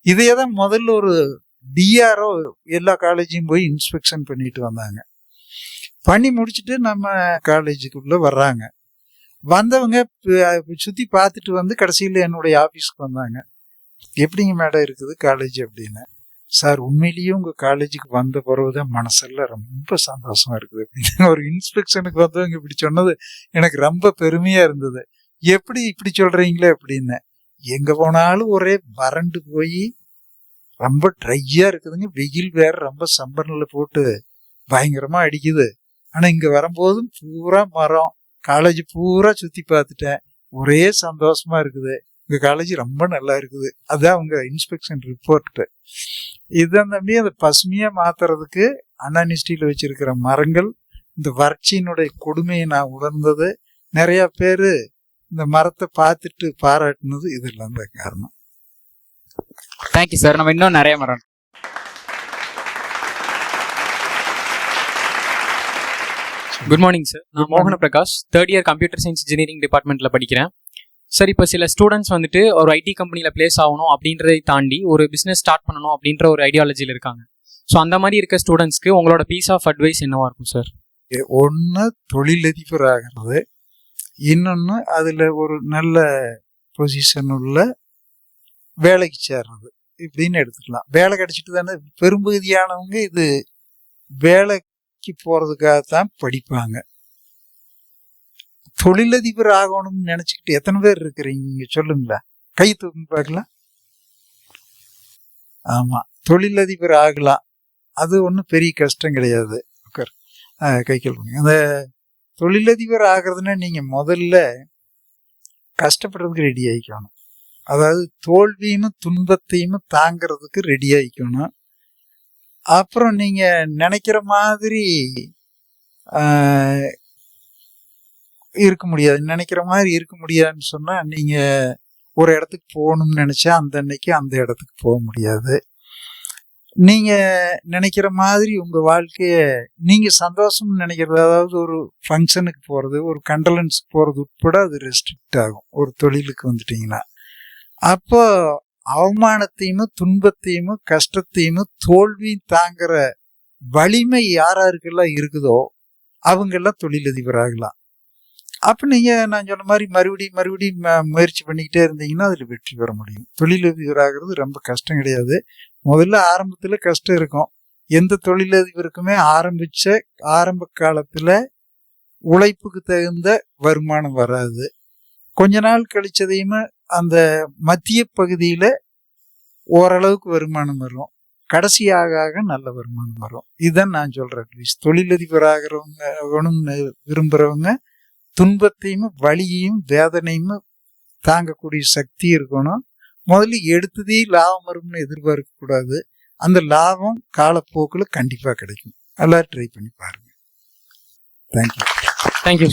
இதையே தான் முதல்ல ஒரு டிஆர்ஓ எல்லா காலேஜையும் போய் இன்ஸ்பெக்ஷன் பண்ணிட்டு வந்தாங்க. பண்ணி முடிச்சுட்டு நம்ம காலேஜுக்குள்ளே வர்றாங்க. வந்தவங்க சுற்றி பார்த்துட்டு வந்து கடைசியில் என்னுடைய ஆஃபீஸ்க்கு வந்தாங்க. எப்படிங்க மேடம் இருக்குது காலேஜ் அப்படின்னு. சார், உண்மையிலேயே உங்கள் காலேஜுக்கு வந்த பிறகு தான் மனசெல்லாம் ரொம்ப சந்தோஷமா இருக்குது அப்படின்னு ஒரு இன்ஸ்பெக்ஷனுக்கு வந்தவங்க இப்படி சொன்னது எனக்கு ரொம்ப பெருமையாக இருந்தது. எப்படி இப்படி சொல்கிறீங்களே அப்படின்னு. எங்கே போனாலும் ஒரே வறண்டு போய் ரொம்ப ட்ரையாக இருக்குதுங்க. வெயில் வேறு ரொம்ப சம்பரில் போட்டு பயங்கரமாக அடிக்குது. ஆனால் இங்கே வரும்போதும் பூரா மரம், காலேஜ் பூரா சுற்றி பார்த்துட்டேன், ஒரே சந்தோஷமா இருக்குது, உங்கள் காலேஜ் ரொம்ப நல்லா இருக்குது. அதுதான் அவங்க இன்ஸ்பெக்ஷன் ரிப்போர்ட்டு. இதுதான் தம்பி, அதை பசுமையாக மாற்றுறதுக்கு அண்ணா யூனிவர்சிட்டியில் வச்சிருக்கிற மரங்கள், இந்த வறட்சியினுடைய கொடுமையை நான் உணர்ந்தது. நிறையா பேர் இந்த மரத்தை பார்த்துட்டு பாராட்டினது இதெல்லாம் தான் காரணம். Thank you sir. நம்ம இன்னும் நிறைய மரம். Good morning sir. நான் மோகன Prakash, third year computer science engineering டிபார்ட்மெண்ட்டில் படிக்கிறேன். சார், இப்போ சில ஸ்டூடெண்ட்ஸ் வந்துட்டு ஒரு ஐடி கம்பெனியில் பிளேஸ் ஆகணும் அப்படின்றதை தாண்டி ஒரு பிஸ்னஸ் ஸ்டார்ட் பண்ணணும் அப்படின்ற ஒரு ஐடியாலஜியில் இருக்காங்க. ஸோ அந்த மாதிரி இருக்க ஸ்டூடெண்ட்ஸ்க்கு உங்களோட பீஸ் ஆஃப் அட்வைஸ் என்னவா இருக்கும் சார்? ஒன்று தொழிலதிபர் ஆகிறது, இன்னொன்று அதில் ஒரு நல்ல பொசிஷன் உள்ள வேலைக்கு சேர்றது இப்படின்னு எடுத்துக்கலாம். வேலை கிடைச்சிட்டு தானே பெரும்பகுதியானவங்க இது வேலைக்கு போகிறதுக்காகத்தான் படிப்பாங்க. தொழிலதிபர் ஆகணும்னு நினச்சிக்கிட்டு எத்தனை பேர் இருக்கிறீங்க சொல்லுங்களா? கை தூக்கி பார்க்கலாம். ஆமாம், தொழிலதிபர் ஆகலாம், அது ஒன்றும் பெரிய கஷ்டம் கிடையாது. கை கேள்வி. அந்த தொழிலதிபர் ஆகிறதுனா நீங்கள் முதல்ல கஷ்டப்படுறதுக்கு ரெடி ஆகிக்கணும். அதாவது தோல்வியும் துன்பத்தையும் தாங்கிறதுக்கு ரெடி ஆகிக்கணும். அப்புறம் நீங்கள் நினைக்கிற மாதிரி இருக்க முடியாது. நினைக்கிற மாதிரி இருக்க முடியாதுன்னு சொன்னால் நீங்கள் ஒரு இடத்துக்கு போகணும்னு நினச்சா அந்த அன்னைக்கு அந்த இடத்துக்கு போக முடியாது. நீங்கள் நினைக்கிற மாதிரி உங்கள் வாழ்க்கையை நீங்கள் சந்தோஷம்னு நினைக்கிறது, அதாவது ஒரு ஃபங்க்ஷனுக்கு போகிறது, ஒரு கண்டலன்ஸுக்கு போகிறது உட்பட அது ரெஸ்ட்ரிக்ட் ஆகும் ஒரு தொழிலுக்கு வந்துட்டிங்கன்னா. அப்போ அவமானத்தையும் துன்பத்தையும் கஷ்டத்தையும் தோல்வியும் தாங்கிற வலிமை யாராருக்கெல்லாம் இருக்குதோ அவங்கெல்லாம் தொழிலதிபர் ஆகலாம். அப்போ நீங்கள் நான் சொன்ன மாதிரி மறுபடியும் முயற்சி பண்ணிக்கிட்டே இருந்தீங்கன்னா அதில் வெற்றி பெற முடியும். தொழிலதிபர் ஆகிறது ரொம்ப கஷ்டம் கிடையாது. முதல்ல ஆரம்பத்தில் கஷ்டம் இருக்கும். எந்த தொழிலதிபருக்குமே ஆரம்ப காலத்தில் உழைப்புக்கு தகுந்த வருமானம் வராது. கொஞ்ச நாள் கழிச்சதையுமே அந்த மத்திய பகுதியில் ஓரளவுக்கு வருமானம் வரும். கடைசியாக நல்ல வருமானம் வரும். இதுதான் நான் சொல்கிற அட்வைஸ். தொழிலதிபர் ஆகிறவங்க விரும்புகிறவங்க துன்பத்தையும் வலியையும் வேதனையும் தாங்கக்கூடிய சக்தி இருக்கணும். முதல்ல எடுத்ததே லாபம் வரும்னு எதிர்பார்க்க கூடாது. அந்த லாபம் காலப்போக்கில் கண்டிப்பாக கிடைக்கும். எல்லாரும் ட்ரை பண்ணி பாருங்க. Thank you. Thank you.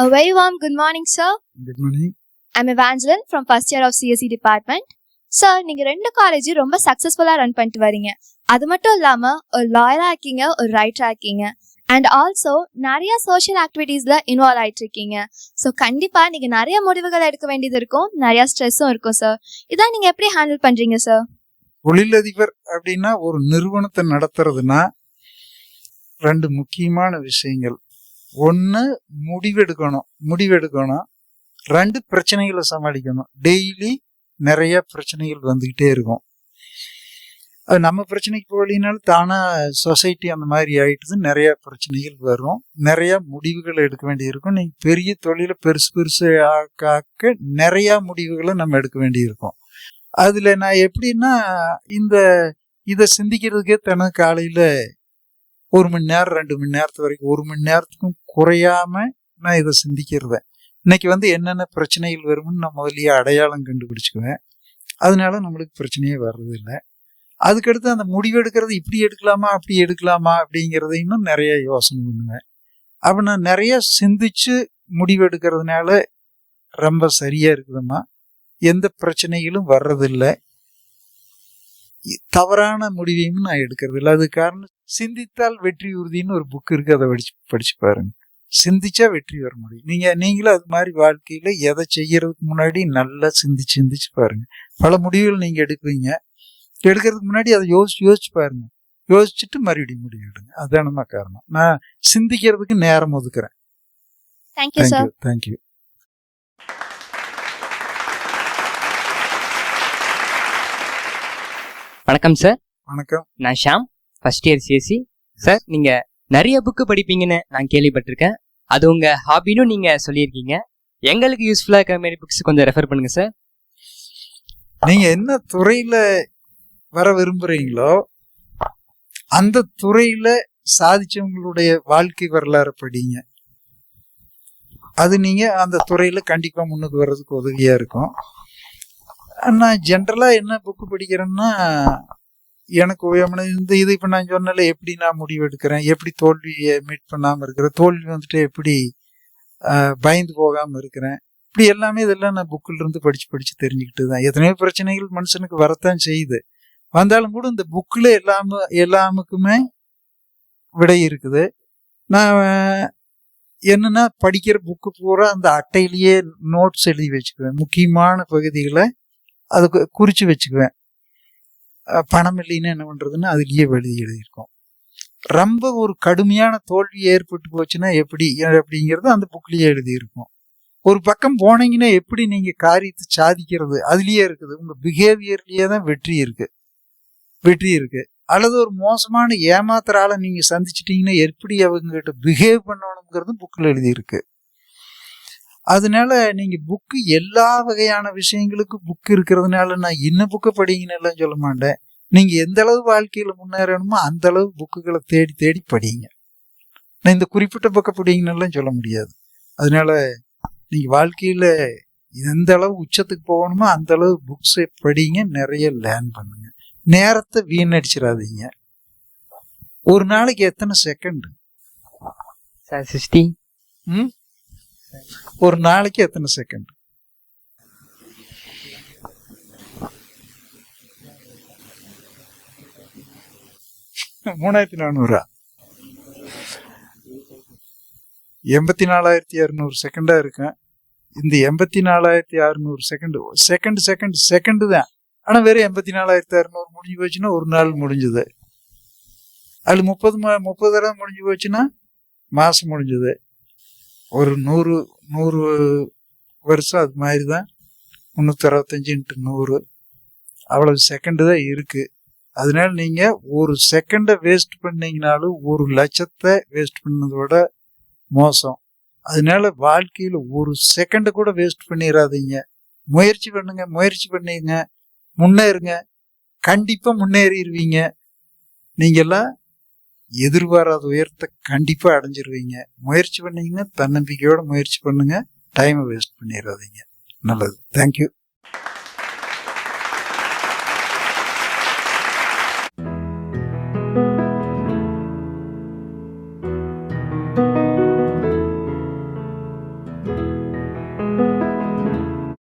A very warm good morning, sir. Good morning. I'm Evangeline from first year of CSE department. Sir, நீங்க 2 காலேஜ் ரொம்ப சக்சஸ்ஃபுல்லா ரன் பண்ணிட்டு வரீங்க. அது மட்டும் இல்லாம ஒரு லாயரா இருக்கீங்க, ஒரு ரைட்டரா இருக்கீங்க, அண்ட் ஆல்சோ நிறைய சோஷியல் ஆக்டிவிட்டீஸ்ல இன்வால்வ் ஆயிட்டு இருக்கீங்க. ஸோ கண்டிப்பா நீங்க நிறைய முடிவுகள் எடுக்க வேண்டியது இருக்கும், நிறைய ஸ்ட்ரெஸ்ஸும் இருக்கும் சார். இதான் நீங்க எப்படி ஹேண்டில் பண்றீங்க சார்? தொழிலதிபர் அப்படின்னா ஒரு நிறுவனத்தை நடத்துறதுன்னா 2 முக்கியமான விஷயங்கள். ஒன்று முடிவெடுக்கணும். 2 பிரச்சனைகளை சமாளிக்கணும். டெய்லி நிறைய பிரச்சனைகள் வந்துக்கிட்டே இருக்கும். அது நம்ம பிரச்சனைக்கு போகலினாலும் தானாக சொசைட்டி அந்த மாதிரி ஆகிட்டுது. நிறைய பிரச்சனைகள் வரும், நிறையா முடிவுகளை எடுக்க வேண்டியிருக்கும். நீங்கள் பெரிய தொழிலை பெருசு ஆக்க நிறையா முடிவுகளை நம்ம எடுக்க வேண்டியிருக்கும். அதில் நான் எப்படின்னா இதை சிந்திக்கிறதுக்கே தினம் காலையில் 1 மணி நேரம் 2 மணி நேரத்து வரைக்கும் 1 மணி நேரத்துக்கும் குறையாம நான் இதை சிந்திக்கிறேன். இன்னைக்கு என்னென்ன பிரச்சனைகள் வரும்னு நான் முதலியே அடையாளம் கண்டுபிடிச்சுக்குவேன். அதனால நம்மளுக்கு பிரச்சனையே வர்றதில்லை. அதுக்கடுத்து அந்த முடிவெடுக்கிறது இப்படி எடுக்கலாமா அப்படி எடுக்கலாமா அப்படிங்கிறதையும் நிறைய யோசனை பண்ணுவேன். அப்போ நான் நிறைய சிந்திச்சு முடிவெடுக்கிறதுனால ரொம்ப சரியா இருக்குதும்மா. எந்த பிரச்சனைகளும் வர்றதில்லை. தவறான முடிவையும் நான் எடுக்கிறது இல்லை. அது காரணம் சிந்தித்தால் வெற்றி உறுதின்னு ஒரு புக் இருக்கு, அதை படிச்சு பாருங்க. சிந்திச்சா வெற்றி வர முடியும். நீங்களும் அது மாதிரி வாழ்க்கையில எதை செய்யறதுக்கு முன்னாடி நல்லா சிந்திச்சு பாருங்க. பல முடிவுகள் நீங்க எடுக்கிறதுக்கு முன்னாடி அதை யோசிச்சு பாருங்க. யோசிச்சுட்டு மறுபடியும் முடிவு எடுங்க. அதுதான் நம்ம காரணம். நான் சிந்திக்கிறதுக்கு நேரம் ஒதுக்குறேன். Thank you sir. தேங்க்யூ. வணக்கம் சார். வணக்கம். நான் Sham, first year CSC. Sir, நீங்க நிறைய புக்கு படிப்பீங்கன்னு நான் கேள்விப்பட்டிருக்கேன். அது உங்க ஹாபின்னு நீங்க சொல்லியிருக்கீங்க. எங்களுக்கு யூஸ்ஃபுல்லா இருக்கிற மாதிரி புக்ஸ் கொஞ்சம் ரெஃபர் பண்ணுங்க சார். நீங்க என்ன துறையில வர விரும்புறீங்களோ அந்த துறையில சாதிச்சவங்களுடைய வாழ்க்கை வரலாறு படிங்க. அது நீங்க அந்த துறையில கண்டிப்பா முன்னுக்கு வர்றதுக்கு உதவியா இருக்கும். நான் ஜென்ரலா என்ன புக்கு படிக்கிறேன்னா, எனக்கு இது இப்போ நான் சொன்னால எப்படி நான் முடிவு எடுக்கிறேன், எப்படி தோல்வியை மீட் பண்ணாமல் இருக்கிறேன், தோல்வி எப்படி பயந்து போகாமல் இருக்கிறேன், இப்படி எல்லாமே இதெல்லாம் நான் புக்கில் இருந்து படித்து தெரிஞ்சுக்கிட்டு தான். எத்தனையோ பிரச்சனைகள் மனுஷனுக்கு வரத்தான் செய்யுது. வந்தாலும் கூட இந்த புக்கில் எல்லாமுக்குமே விடை இருக்குது. நான் என்னன்னா படிக்கிற புக்கு பூரா அந்த அட்டையிலேயே நோட்ஸ் எழுதி வச்சுக்குவேன். முக்கியமான பகுதிகளை அதுக்கு குறித்து வச்சுக்குவேன். பணம் இல்லைன்னா என்ன பண்ணுறதுன்னு அதுலேயே எழுதியிருக்கோம். ரொம்ப ஒரு கடுமையான தோல்வி ஏற்பட்டு போச்சுன்னா எப்படி அப்படிங்கிறது அந்த புக்லேயே எழுதியிருக்கும். ஒரு பக்கம் போனீங்கன்னா எப்படி நீங்கள் காரியத்தை சாதிக்கிறது அதுலேயே இருக்குது. உங்கள் பிஹேவியர்லேயே தான் வெற்றி இருக்கு. அல்லது ஒரு மோசமான ஏமாத்துற ஆளை நீங்கள் சந்திச்சிட்டிங்கன்னா எப்படி அவங்ககிட்ட பிஹேவ் பண்ணணுங்கிறது புக்கில் எழுதியிருக்கு. அதனால நீங்கள் புக்கு எல்லா வகையான விஷயங்களுக்கும் புக்கு இருக்கிறதுனால நான் இன்னும் புக்கை படிங்கன்னு எல்லாம் சொல்ல மாட்டேன். நீங்கள் எந்த அளவு வாழ்க்கையில் முன்னேறணுமோ அந்த அளவு புக்குகளை தேடி தேடி படிங்க. நான் இந்த குறிப்பிட்ட புக்கை படிங்கன்னு எல்லாம் சொல்ல முடியாது. அதனால நீங்கள் வாழ்க்கையில் எந்த அளவு உச்சத்துக்கு போகணுமோ அந்த அளவு புக்ஸை படிங்க, நிறைய லேர்ன் பண்ணுங்க. நேரத்தை வீணடிச்சிடாதீங்க. ஒரு நாளைக்கு எத்தனை செகண்ட் சார்? 60. ஒரு நாளைக்கு எத்தனை செகண்ட்? $3400. 84,200 செகண்டா இருக்கும். இந்த 84,600 செகண்ட் தான். ஆனால் வெறும் 84,600 முடிஞ்சு போச்சுன்னா ஒரு நாள் முடிஞ்சுது. அது 30 தடவை முடிஞ்சு போச்சுன்னா மாதம் முடிஞ்சுது. ஒரு 100 வருஷம் அது மாதிரி தான். 365 × 100 அவ்வளவு செகண்டு தான் இருக்குது. அதனால நீங்கள் ஒரு செகண்டை வேஸ்ட் பண்ணீங்கனாலும் 1,00,000 வேஸ்ட் பண்ணதோட மோசம். அதனால வாழ்க்கையில் ஒரு செகண்டை கூட வேஸ்ட் பண்ணிடாதீங்க. முயற்சி பண்ணுங்க, முன்னேறுங்க. கண்டிப்பாக முன்னேறிடுவீங்க. நீங்கள்லாம் எதிர்பாராத உயரத்தை கண்டிப்பாக அடைஞ்சிருவீங்க. முயற்சி பண்ணீங்கன்னா தன்னம்பிக்கையோட முயற்சி பண்ணுங்க. டைமை வேஸ்ட் பண்ணிடாதீங்க. நல்லது. தேங்க்யூ.